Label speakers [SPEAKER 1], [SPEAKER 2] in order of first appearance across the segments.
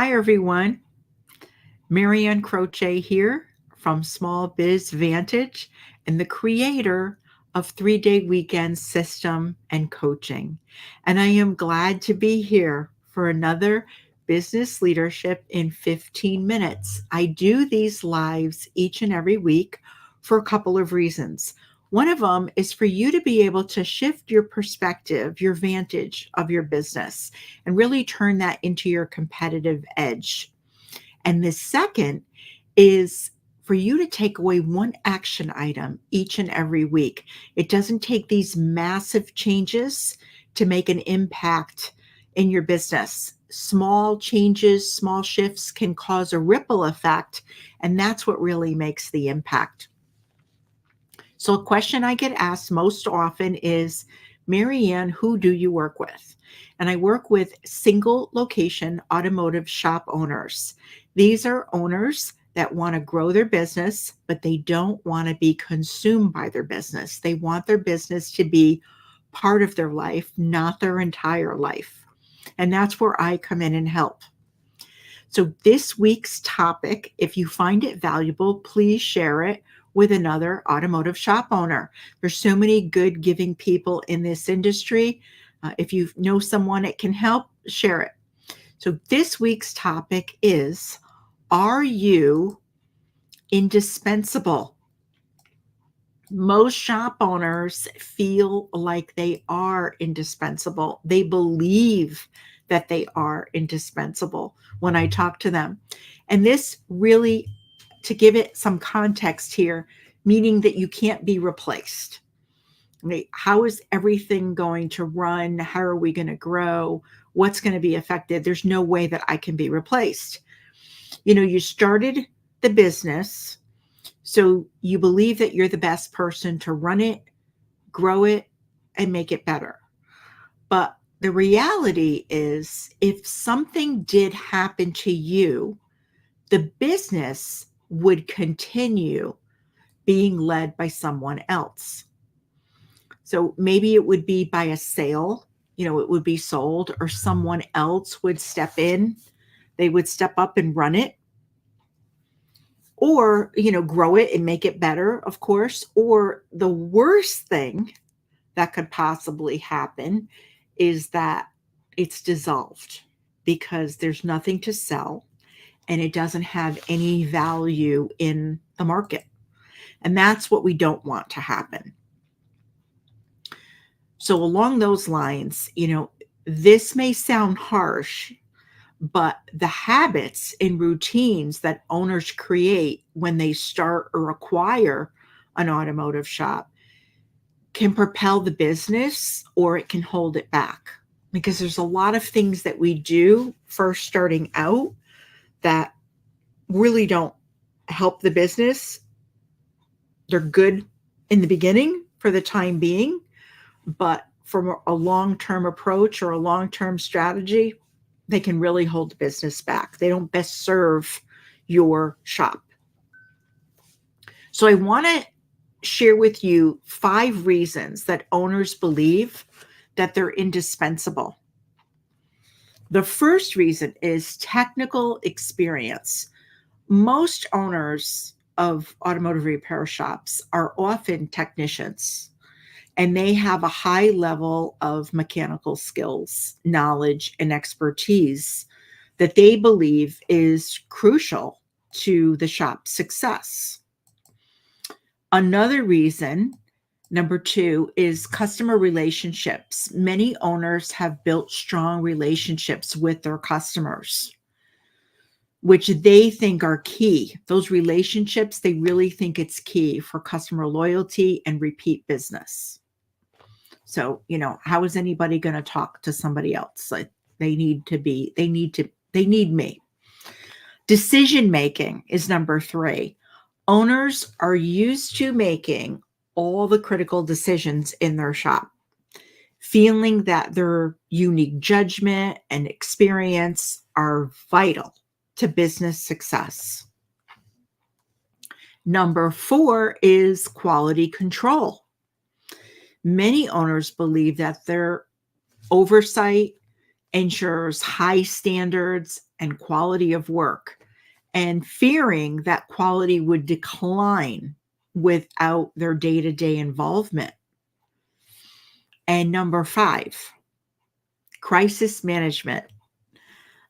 [SPEAKER 1] Hi, everyone. Marianne Croce here from Small Biz Vantage and the creator of 3 Day Weekend System and Coaching. And I am glad to be here for another Business Leadership in 15 Minutes. I do these lives each and every week for a couple of reasons. One of them is for you to be able to shift your perspective, your vantage of your business, and really turn that into your competitive edge. And the second is for you to take away one action item each and every week. It doesn't take these massive changes to make an impact in your business. Small changes, small shifts can cause a ripple effect, and that's what really makes the impact. So, a question I get asked most often is, Marianne, who do you work with? And I work with single location automotive shop owners. These are owners that want to grow their business, but they don't want to be consumed by their business. They want their business to be part of their life, not their entire life. And that's where I come in and help. So, this week's topic, if you find it valuable, please share it with another automotive shop owner. There's so many good, giving people in this industry. If you know someone that can help, share it. So, this week's topic is, are you indispensable? Most shop owners feel like they are indispensable. They believe that they are indispensable when I talk to them. And this really, to give it some context here, meaning that you can't be replaced. Right? How is everything going to run? How are we going to grow? What's going to be affected? There's no way that I can be replaced. You started the business, so you believe that you're the best person to run it, grow it, and make it better. But the reality is, if something did happen to you, the business would continue being led by someone else. So maybe it would be by a sale, it would be sold, or someone else would step in. They would step up and run it, or, grow it and make it better, of course. Or the worst thing that could possibly happen is that it's dissolved because there's nothing to sell and it doesn't have any value in the market. And that's what we don't want to happen. So along those lines, this may sound harsh, but the habits and routines that owners create when they start or acquire an automotive shop can propel the business, or it can hold it back, because there's a lot of things that we do first starting out that really don't help the business. They're good in the beginning for the time being, but from a long-term approach or a long-term strategy, they can really hold the business back. They don't best serve your shop. So I want to share with you 5 reasons that owners believe that they're indispensable. The first reason is technical experience. Most owners of automotive repair shops are often technicians, and they have a high level of mechanical skills, knowledge, and expertise that they believe is crucial to the shop's success. Another reason, number 2, is customer relationships. Many owners have built strong relationships with their customers, which they think are key. Those relationships, they really think it's key for customer loyalty and repeat business. So, how is anybody going to talk to somebody else? Like, they need me. Decision making is number 3. Owners are used to making all the critical decisions in their shop, feeling that their unique judgment and experience are vital to business success. Number 4 is quality control. Many owners believe that their oversight ensures high standards and quality of work, and fearing that quality would decline without their day-to-day involvement. And number 5, crisis management.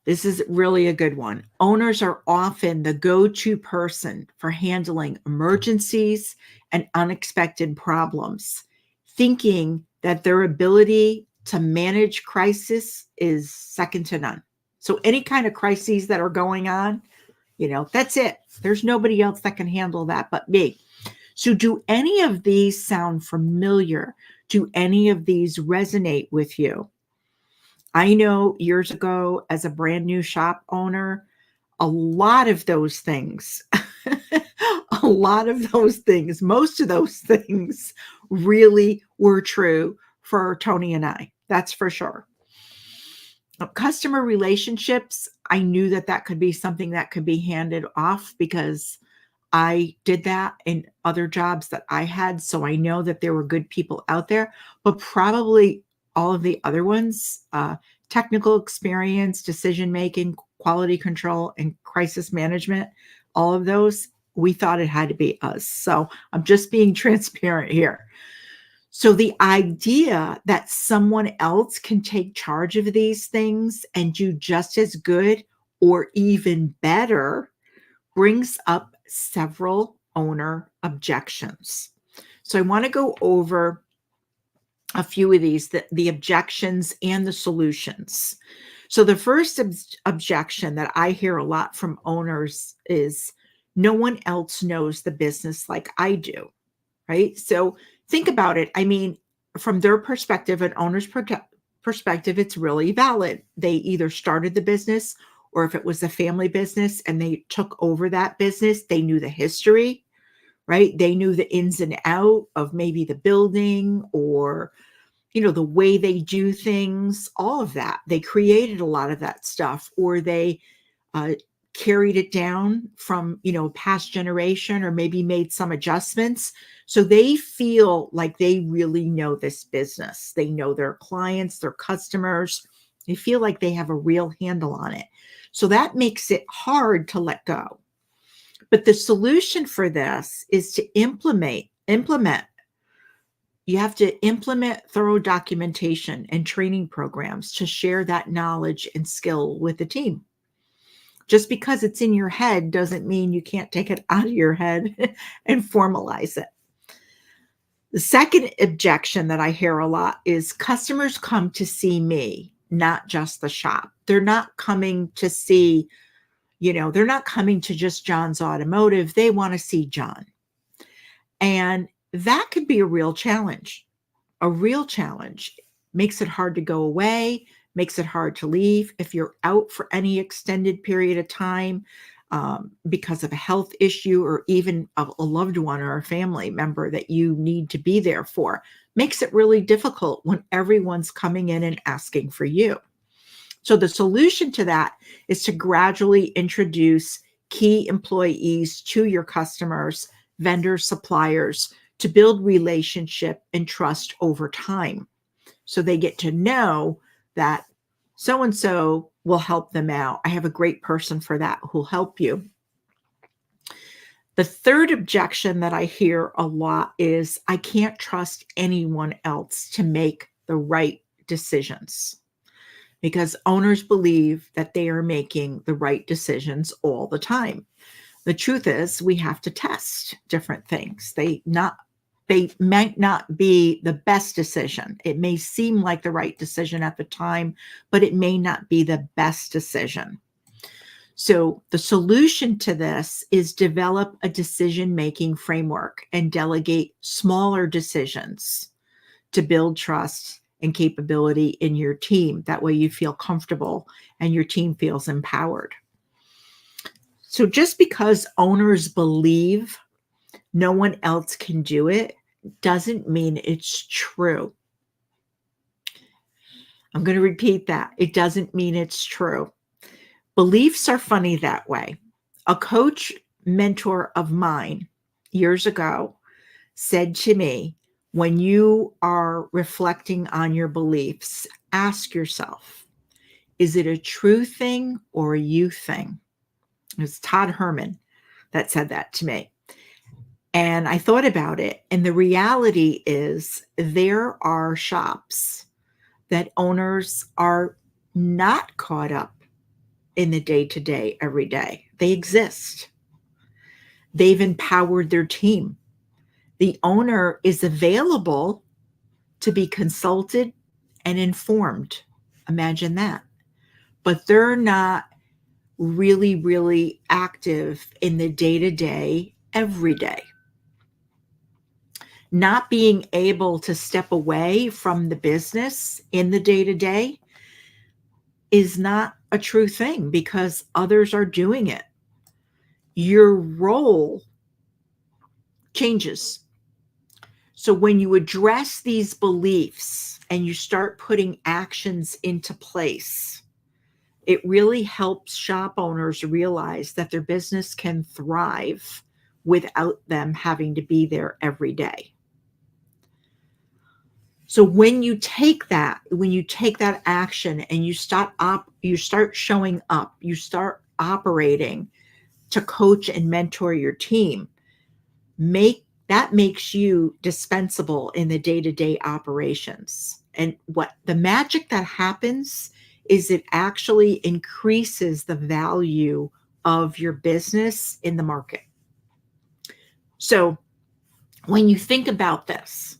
[SPEAKER 1] This is really a good one. Owners are often the go-to person for handling emergencies and unexpected problems, thinking that their ability to manage crisis is second to none. So any kind of crises that are going on, that's it. There's nobody else that can handle that but me. So do any of these sound familiar? Do any of these resonate with you? I know years ago, as a brand new shop owner, a lot of those things, most of those things really were true for Tony and I. That's for sure. Customer relationships, I knew that could be something that could be handed off because I did that in other jobs that I had. So I know that there were good people out there, but probably all of the other ones, technical experience, decision making, quality control, and crisis management, all of those, we thought it had to be us. So I'm just being transparent here. So the idea that someone else can take charge of these things and do just as good or even better brings up several owner objections. So I want to go over a few of these, the objections and the solutions. So the first objection that I hear a lot from owners is no one else knows the business like I do, right? So think about it. I mean, from their perspective, an owner's perspective, it's really valid. They either started the business, or if it was a family business and they took over that business, they knew the history, right? They knew the ins and out of maybe the building or, the way they do things, all of that. They created a lot of that stuff, or they carried it down from, past generation, or maybe made some adjustments. So they feel like they really know this business. They know their clients, their customers. They feel like they have a real handle on it. So that makes it hard to let go. But the solution for this is to implement. You have to implement thorough documentation and training programs to share that knowledge and skill with the team. Just because it's in your head doesn't mean you can't take it out of your head and formalize it. The second objection that I hear a lot is customers come to see me, not just the shop. They're not coming to see, they're not coming to just John's Automotive. They want to see John. And that could be a real challenge. Makes it hard to go away, makes it hard to leave. If you're out for any extended period of time because of a health issue, or even a loved one or a family member that you need to be there for, makes it really difficult when everyone's coming in and asking for you. So the solution to that is to gradually introduce key employees to your customers, vendors, suppliers, to build relationship and trust over time. So they get to know that so-and-so will help them out. I have a great person for that who'll help you. The third objection that I hear a lot is I can't trust anyone else to make the right decisions, because owners believe that they are making the right decisions all the time. The truth is we have to test different things. They might not be the best decision. It may seem like the right decision at the time, but it may not be the best decision. So the solution to this is develop a decision-making framework and delegate smaller decisions to build trust and capability in your team. That way you feel comfortable and your team feels empowered. So just because owners believe no one else can do it doesn't mean it's true. I'm going to repeat that. It doesn't mean it's true. Beliefs are funny that way. A coach mentor of mine years ago said to me, when you are reflecting on your beliefs, ask yourself, Is it a true thing or a you thing? It was Todd Herman that said that to me. And I thought about it. And the reality is, there are shops that owners are not caught up in the day to day, every day. They exist. They've empowered their team. The owner is available to be consulted and informed. Imagine that. But they're not really, really active in the day to day, every day. Not being able to step away from the business in the day to day is not a true thing because others are doing it. Your role changes. So when you address these beliefs and you start putting actions into place, it really helps shop owners realize that their business can thrive without them having to be there every day. So when you take that action and you start showing up, you start operating to coach and mentor your team, makes you dispensable in the day-to-day operations. And what the magic that happens is it actually increases the value of your business in the market. So when you think about this,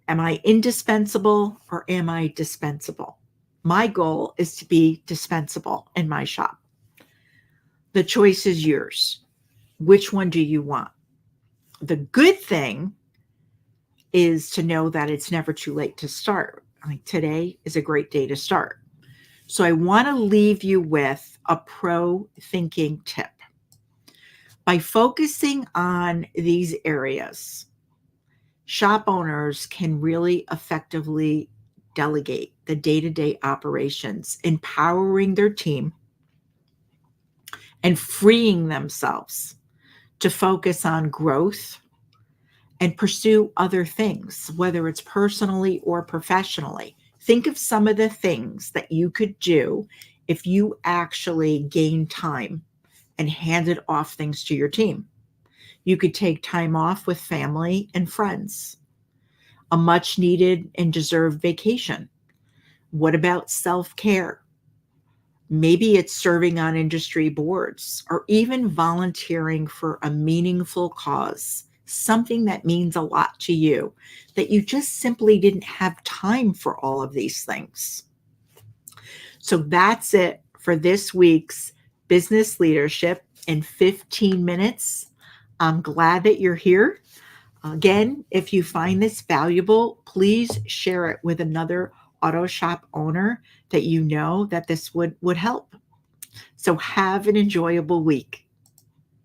[SPEAKER 1] am I indispensable or am I dispensable? My goal is to be dispensable in my shop. The choice is yours. Which one do you want? The good thing is to know that it's never too late to start. Today is a great day to start. So I want to leave you with a pro thinking tip. By focusing on these areas, shop owners can really effectively delegate the day-to-day operations, empowering their team and freeing themselves to focus on growth and pursue other things, whether it's personally or professionally. Think of some of the things that you could do if you actually gain time and handed off things to your team. You could take time off with family and friends, a much needed and deserved vacation. What about self-care? Maybe it's serving on industry boards or even volunteering for a meaningful cause, something that means a lot to you, that you just simply didn't have time for all of these things. So that's it for this week's Business Leadership in 15 minutes. I'm glad that you're here. Again, if you find this valuable, please share it with another auto shop owner that you know that this would help. So have an enjoyable week.